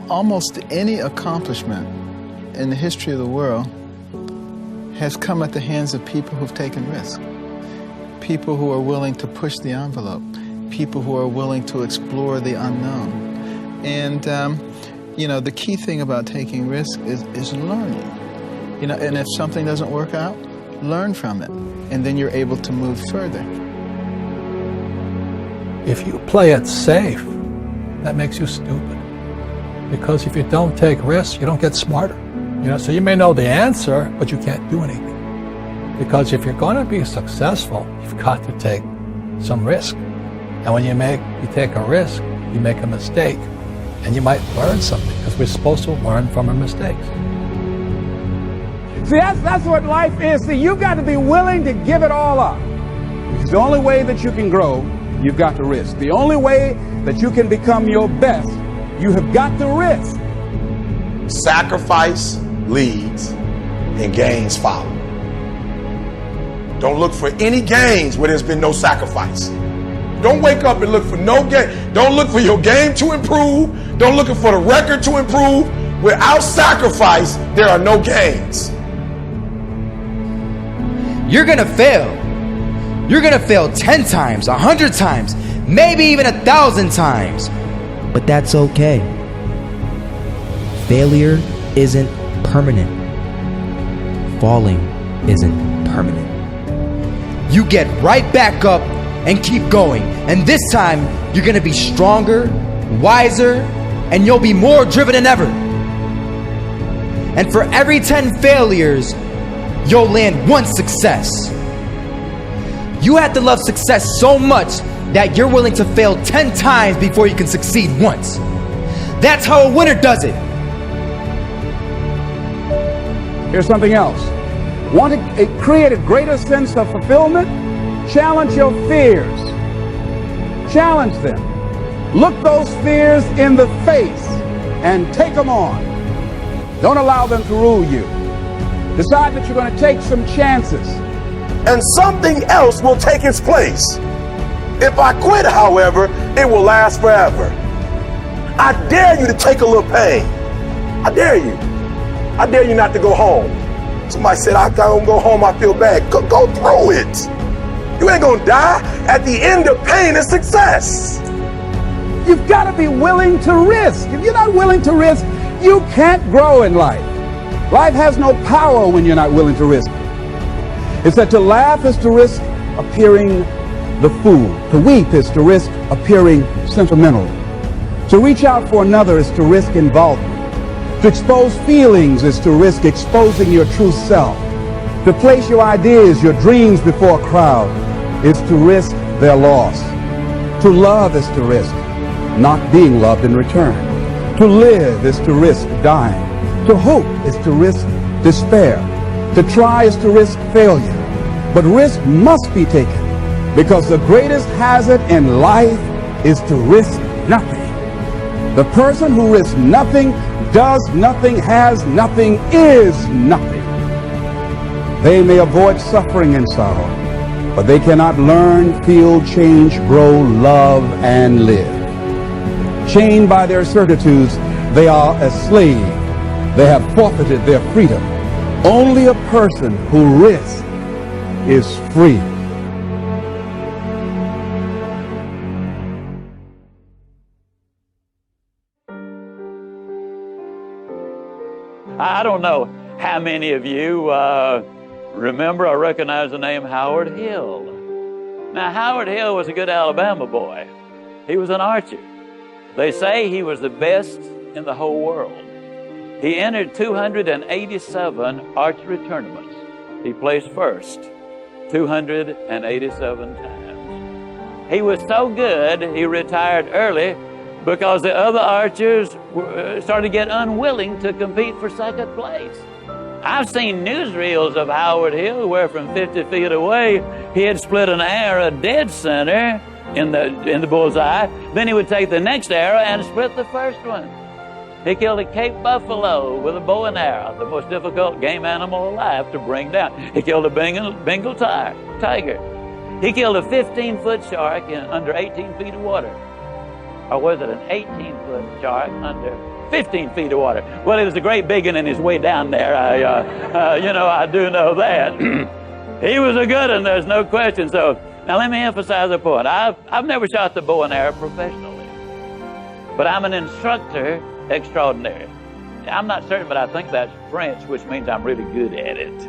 Almost any accomplishment in the history of the world has come at the hands of people who've taken risks. People who are willing to push the envelope. People who are willing to explore the unknown. And, you know, the key thing about taking risks is learning. You know, and if something doesn't work out, learn from it. And then you're able to move further. If you play it safe, that makes you stupid. Because if you don't take risks, you don't get smarter. You know, so you may know the answer, but you can't do anything. Because if you're going to be successful, you've got to take some risk. And when you take a risk, you make a mistake, and you might learn something, because we're supposed to learn from our mistakes. See, that's what life is. See, you've got to be willing to give it all up. It's the only way that you can grow. You've got to risk. The only way that you can become your best, you have got to risk. Sacrifice leads and gains follow. Don't look for any gains where there's been no sacrifice. Don't wake up and look for no gain. Don't look for your game to improve. Don't look for the record to improve. Without sacrifice, there are no gains. You're gonna fail. You're gonna fail 10 times, 100 times, maybe even 1,000 times. But that's okay. Failure isn't permanent. Falling isn't permanent. You get right back up and keep going. And this time, you're gonna be stronger, wiser, and you'll be more driven than ever. And for every 10 failures, you'll land one success. You have to love success so much that you're willing to fail 10 times before you can succeed once. That's how a winner does it. Here's something else. Want to create a greater sense of fulfillment? Challenge your fears. Challenge them. Look those fears in the face and take them on. Don't allow them to rule you. Decide that you're going to take some chances. And something else will take its place. If I quit, however, it will last forever. I dare you to take a little pain. I dare you. I dare you not to go home. Somebody said, I don't go home, I feel bad. Go through it. You ain't gonna die. At the end of pain is success. You've got to be willing to risk. If you're not willing to risk, you can't grow in life. Life has no power when you're not willing to risk. It's that to laugh is to risk appearing the fool. To weep is to risk appearing sentimental. To reach out for another is to risk involvement. To expose feelings is to risk exposing your true self. To place your ideas, your dreams before a crowd is to risk their loss. To love is to risk not being loved in return. To live is to risk dying. To hope is to risk despair. To try is to risk failure. But risk must be taken, because the greatest hazard in life is to risk nothing. The person who risks nothing, does nothing, has nothing, is nothing. They may avoid suffering and sorrow, but they cannot learn, feel, change, grow, love, and live. Chained by their certitudes, they are a slave. They have forfeited their freedom. Only a person who risks is free. I don't know how many of you remember or recognize the name Howard Hill. Now, Howard Hill was a good Alabama boy. He was an archer. They say he was the best in the whole world. He entered 287 archery tournaments. He placed first 287 times. He was so good, he retired early because the other archers started to get unwilling to compete for second place. I've seen newsreels of Howard Hill where from 50 feet away, he had split an arrow dead center in the bullseye. Then he would take the next arrow and split the first one. He killed a Cape buffalo with a bow and arrow, the most difficult game animal alive to bring down. He killed a Bengal tiger. He killed a 15-foot shark in under 18 feet of water. Or was it an 18-foot shark under 15 feet of water. Well, it was a great big one in his way down there. I do know that. He was a good one, there's no question. So now let me emphasize a point. I've never shot the bow and arrow professionally, but I'm an instructor extraordinary. I'm not certain, but I think that's French, which means I'm really good at it.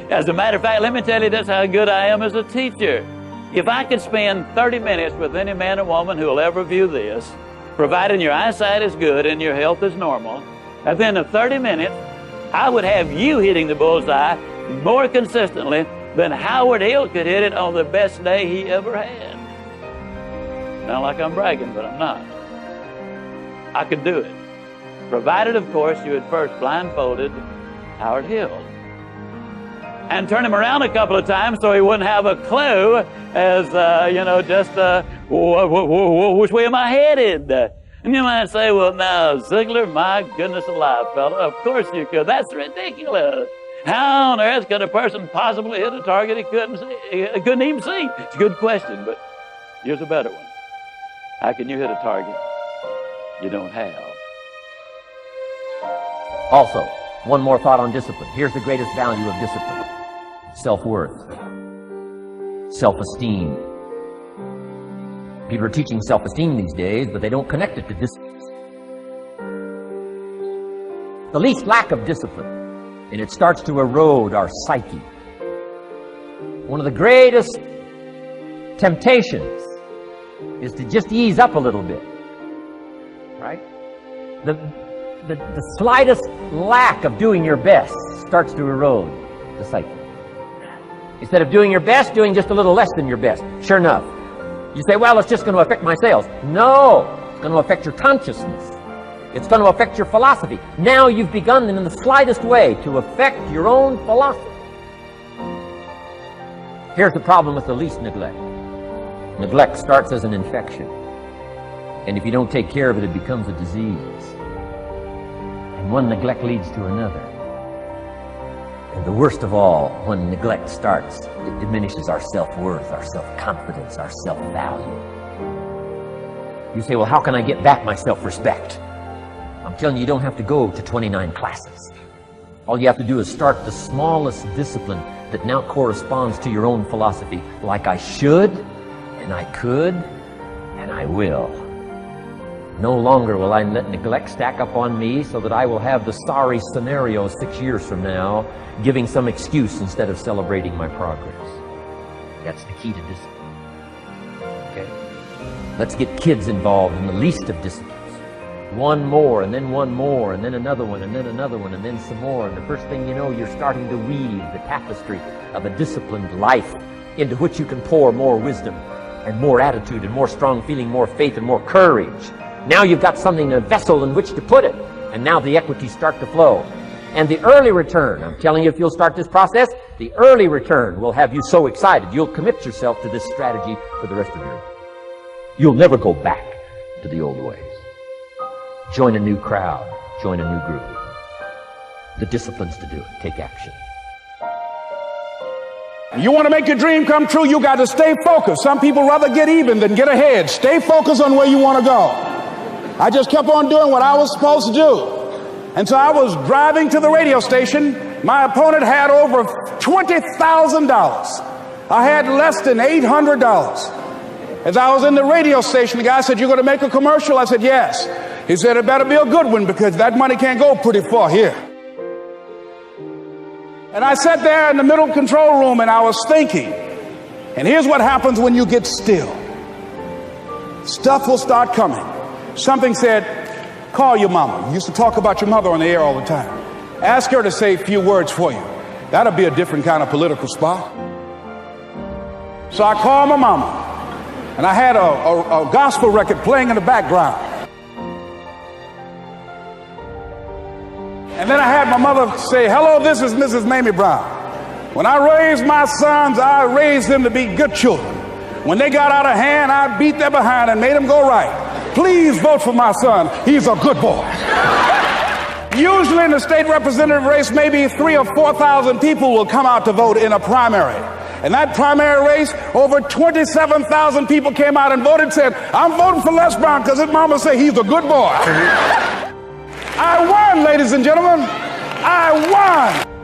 As a matter of fact, let me tell you this, how good I am as a teacher. If I could spend 30 minutes with any man or woman who will ever view this, providing your eyesight is good and your health is normal, at the end of 30 minutes, I would have you hitting the bullseye more consistently than Howard Hill could hit it on the best day he ever had. Sound like I'm bragging, but I'm not. I could do it. Provided, of course, you had first blindfolded Howard Hill and turn him around a couple of times so he wouldn't have a clue as, which way am I headed? And you might say, well, now, Ziegler, my goodness alive, fella, of course you could. That's ridiculous. How on earth could a person possibly hit a target he couldn't even see? It's a good question, but here's a better one. How can you hit a target you don't have? Also, one more thought on discipline. Here's the greatest value of discipline. Self-worth. Self-esteem. People are teaching self-esteem these days, but they don't connect it to discipline. The least lack of discipline, and it starts to erode our psyche. One of the greatest temptations is to just ease up a little bit, right? The slightest lack of doing your best starts to erode the psyche. Instead of doing your best, doing just a little less than your best. Sure enough, you say, well, it's just going to affect my sales. No, it's going to affect your consciousness. It's going to affect your philosophy. Now you've begun in the slightest way to affect your own philosophy. Here's the problem with the least neglect. Neglect starts as an infection. And if you don't take care of it, it becomes a disease. And one neglect leads to another. And the worst of all, when neglect starts, it diminishes our self-worth, our self-confidence, our self-value. You say, well, how can I get back my self-respect? I'm telling you, you don't have to go to 29 classes. All you have to do is start the smallest discipline that now corresponds to your own philosophy, like I should, and I could, and I will. No longer will I let neglect stack up on me so that I will have the sorry scenario 6 years from now, giving some excuse instead of celebrating my progress. That's the key to discipline. Okay? Let's get kids involved in the least of disciplines. One more, and then one more, and then another one, and then another one, and then some more. And the first thing you know, you're starting to weave the tapestry of a disciplined life into which you can pour more wisdom and more attitude and more strong feeling, more faith and more courage. Now you've got something, a vessel in which to put it. And now the equities start to flow. And the early return, I'm telling you, if you'll start this process, the early return will have you so excited. You'll commit yourself to this strategy for the rest of your life. You'll never go back to the old ways. Join a new crowd. Join a new group. The disciplines to do it. Take action. You want to make your dream come true, you got to stay focused. Some people rather get even than get ahead. Stay focused on where you want to go. I just kept on doing what I was supposed to do. And so I was driving to the radio station. My opponent had over $20,000. I had less than $800. As I was in the radio station, the guy said, "You're going to make a commercial?" I said, "Yes." He said, "It better be a good one because that money can't go pretty far here." And I sat there in the middle control room and I was thinking. And here's what happens when you get still. Stuff will start coming. Something said, "Call your mama." You used to talk about your mother on the air all the time. Ask her to say a few words for you. That'll be a different kind of political spot. So I called my mama. And I had a gospel record playing in the background. And then I had my mother say, "Hello, this is Mrs. Mamie Brown. When I raised my sons, I raised them to be good children. When they got out of hand, I beat their behind and made them go right. Please vote for my son. He's a good boy." Usually in the state representative race, maybe 3,000 or 4,000 people will come out to vote in a primary. In that primary race, over 27,000 people came out and voted and said, "I'm voting for Les Brown because his mama said he's a good boy." I won, ladies and gentlemen. I won.